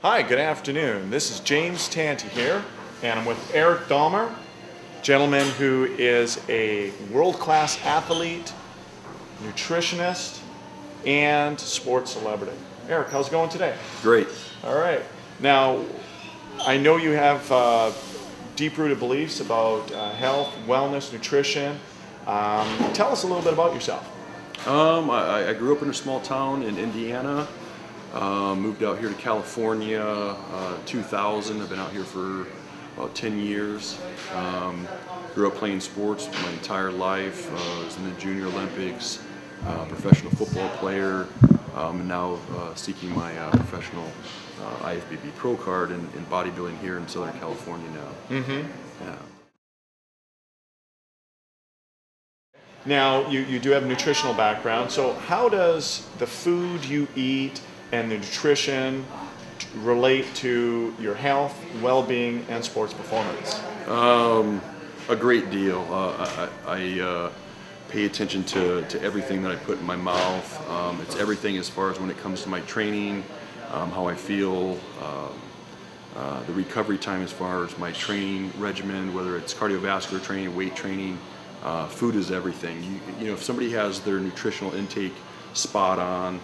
Hi, good afternoon. This is James Tanti here, and I'm with Eric Dahmer, gentleman who is a world-class athlete, nutritionist, and sports celebrity. Eric, how's it going today? Great. All right. Now, I know you have deep-rooted beliefs about health, wellness, nutrition. Tell us a little bit about yourself. I grew up in a small town in Indiana. Moved out here to California 2000. I've been out here for about 10 years. Grew up playing sports my entire life. Was in the Junior Olympics, professional football player, and now seeking my professional IFBB pro card in bodybuilding here in Southern California now. Yeah. Now, you do have a nutritional background, so how does the food you eat and the nutrition relate to your health, well-being, and sports performance? A great deal. I pay attention to everything that I put in my mouth. It's everything as far as when it comes to my training, how I feel, the recovery time as far as my training regimen, whether it's cardiovascular training, weight training. Food is everything. You know, if somebody has their nutritional intake spot on,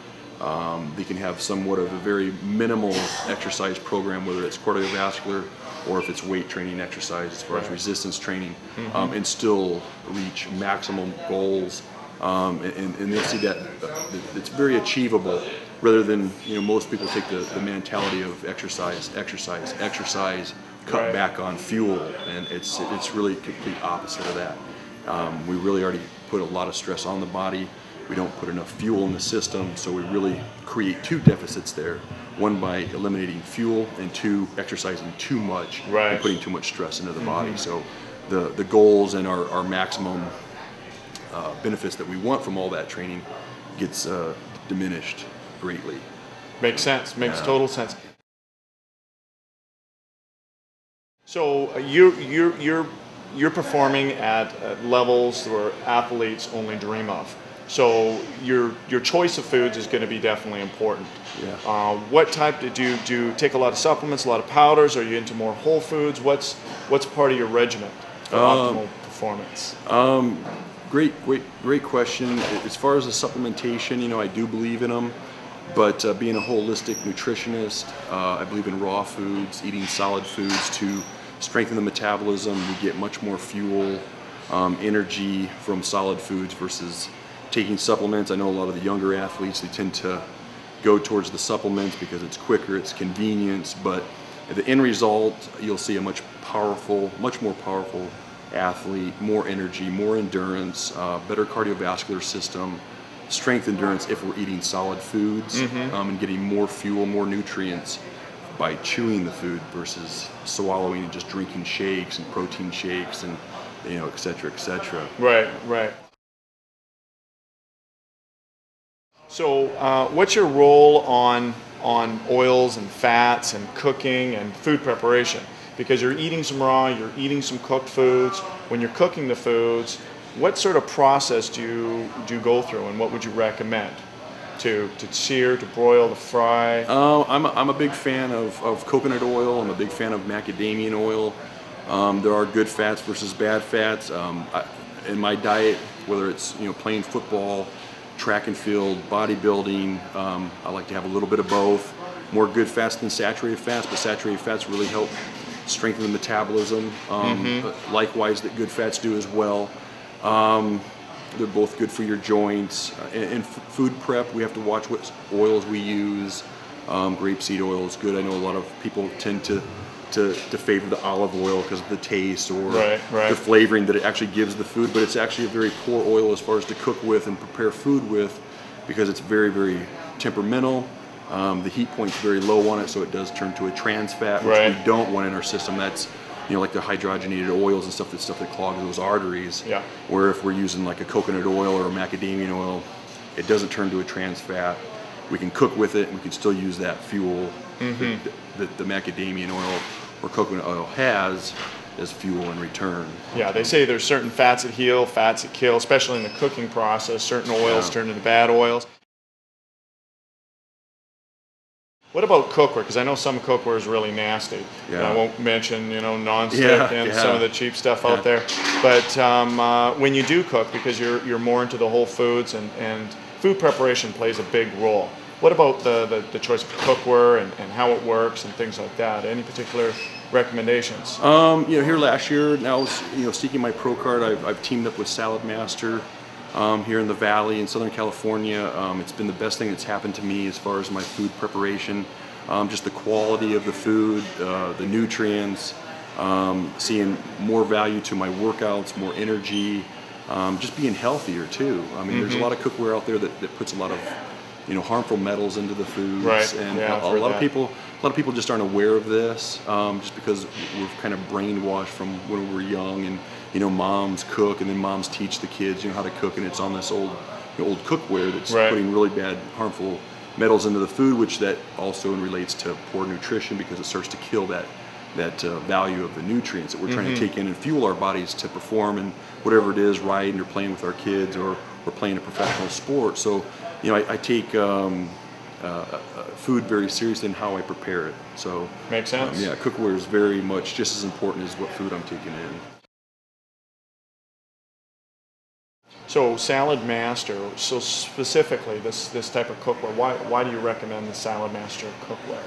they can have somewhat of a very minimal exercise program, whether it's cardiovascular or if it's weight training exercise as far as resistance training, and still reach maximum goals. And they'll see that it's very achievable, rather than, you know, most people take the mentality of exercise, cut back on fuel, and it's really complete opposite of that. We really already put a lot of stress on the body. We don't put enough fuel in the system, so we really create two deficits there. One by eliminating fuel, and two, exercising too much and putting too much stress into the body. So the goals and our maximum benefits that we want from all that training gets diminished greatly. Makes sense. Makes total sense. So you're performing at levels where athletes only dream of. So your choice of foods is going to be definitely important. Yeah. What type do you take a lot of supplements, a lot of powders? Are you into more whole foods? What's part of your regimen for optimal performance? Great question. As far as the supplementation, you know, I do believe in them, but being a holistic nutritionist, I believe in raw foods, eating solid foods to strengthen the metabolism. We get much more fuel, energy from solid foods versus taking supplements. I know a lot of the younger athletes, they tend to go towards the supplements because it's quicker, it's convenience, but the end result, you'll see a much more powerful athlete, more energy, more endurance, better cardiovascular system, strength, endurance if we're eating solid foods, and getting more fuel, more nutrients by chewing the food versus swallowing and just drinking shakes and protein shakes and, you know, et cetera, et cetera. Right. So what's your role on oils and fats and cooking and food preparation? Because you're eating some raw, you're eating some cooked foods. When you're cooking the foods, what sort of process do you go through, and what would you recommend? To sear, to broil, to fry? I'm a big fan of coconut oil. I'm a big fan of macadamia oil. There are good fats versus bad fats. In my diet, whether it's, you know, playing football, track and field, bodybuilding, I like to have a little bit of both. More good fats than saturated fats, but saturated fats really help strengthen the metabolism. Likewise, that good fats do as well. They're both good for your joints. In food prep, we have to watch what oils we use. Grapeseed oil is good. I know a lot of people tend to favor the olive oil because of the taste or the flavoring that it actually gives the food, but it's actually a very poor oil as far as to cook with and prepare food with, because it's very, very temperamental. The heat point's very low on it, so it does turn to a trans fat, which we don't want in our system. That's, you know, like the hydrogenated oils and stuff that clogs those arteries. Yeah. Where if we're using like a coconut oil or a macadamia oil, it doesn't turn to a trans fat. We can cook with it, and we can still use that fuel that the macadamia oil or coconut oil has as fuel in return. Yeah, they say there's certain fats that heal, fats that kill, especially in the cooking process. Certain oils turn into bad oils. What about cookware? Because I know some cookware is really nasty. Yeah. And I won't mention, non-stick and yeah. some of the cheap stuff out there. But when you do cook, because you're more into the whole foods and food preparation plays a big role. What about the choice of cookware and how it works and things like that? Any particular recommendations? Here last year, now seeking my pro card, I've teamed up with Saladmaster here in the Valley in Southern California. It's been the best thing that's happened to me as far as my food preparation. Just the quality of the food, the nutrients, seeing more value to my workouts, more energy, just being healthier too. I mean, there's a lot of cookware out there that puts a lot of harmful metals into the foods, right. and yeah, a lot of people just aren't aware of this, just because we're kind of brainwashed from when we were young, and moms cook and then moms teach the kids how to cook, and it's on this old cookware that's right. putting really bad, harmful metals into the food, which that also relates to poor nutrition, because it starts to kill that value of the nutrients that we're trying to take in and fuel our bodies to perform in whatever it is, riding or playing with our kids, or playing a professional sport. So I take food very seriously in how I prepare it. So makes sense. Yeah, cookware is very much just as important as what food I'm taking in. So Saladmaster, so specifically this type of cookware, why do you recommend the Saladmaster cookware?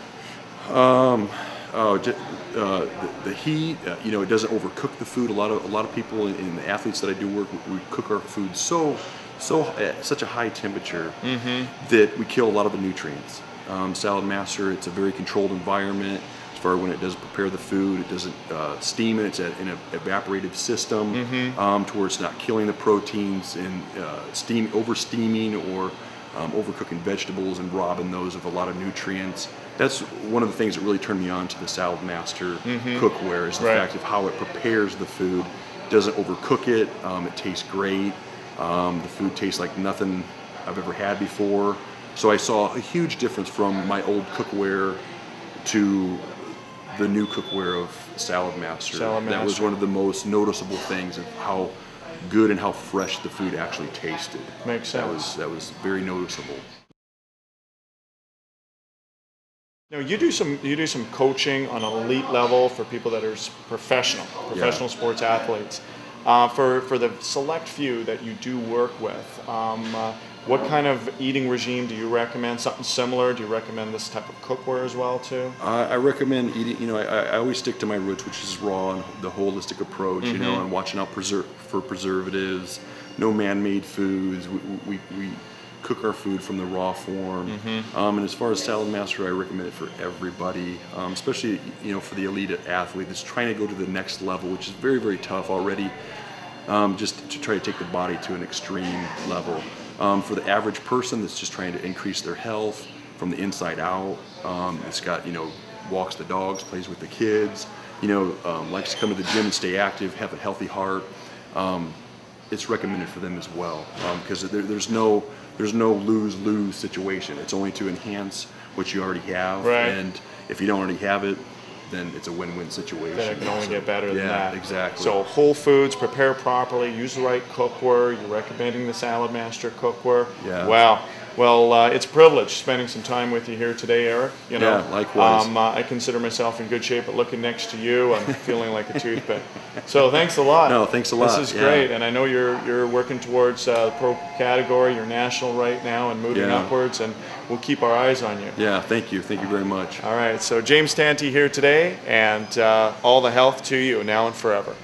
The heat, it doesn't overcook the food. A lot of people in the athletes that I do work with, we cook our food at such a high temperature that we kill a lot of the nutrients. Saladmaster, it's a very controlled environment as far as when it does prepare the food. It doesn't steam it. It's in an evaporative system to where it's not killing the proteins and over steaming or overcooking vegetables and robbing those of a lot of nutrients. That's one of the things that really turned me on to the Saladmaster cookware, is the fact of how it prepares the food. It doesn't overcook it. It tastes great. The food tastes like nothing I've ever had before. So I saw a huge difference from my old cookware to the new cookware of Saladmaster. That was one of the most noticeable things of how good and how fresh the food actually tasted. Makes sense. That was very noticeable. Now you do some coaching on an elite level for people that are professional sports athletes. For the select few that you do work with, what kind of eating regime do you recommend? Something similar? Do you recommend this type of cookware as well too? I recommend eating. I always stick to my roots, which is raw and the holistic approach. And watching out for preservatives, no man-made foods. We cook our food from the raw form. And as far as Saladmaster, I recommend it for everybody, especially for the elite athlete that's trying to go to the next level, which is very, very tough already, just to try to take the body to an extreme level. For the average person that's just trying to increase their health from the inside out, it's got walks the dogs, plays with the kids, likes to come to the gym and stay active, have a healthy heart. It's recommended for them as well, because there's no lose-lose situation. It's only to enhance what you already have, and if you don't already have it, then it's a win-win situation. Then it can only get better than that. Yeah, exactly. So whole foods, prepare properly, use the right cookware. You're recommending the Saladmaster cookware. Yeah. Wow. Well, it's a privilege spending some time with you here today, Eric. Yeah, likewise. I consider myself in good shape, but looking next to you, I'm feeling like a toothpick. So thanks a lot. No, thanks a lot. This is great, and I know you're working towards the pro category. You're national right now and moving upwards, and we'll keep our eyes on you. Yeah, thank you. Thank you very much. All right, so James Tanti here today, and all the health to you now and forever.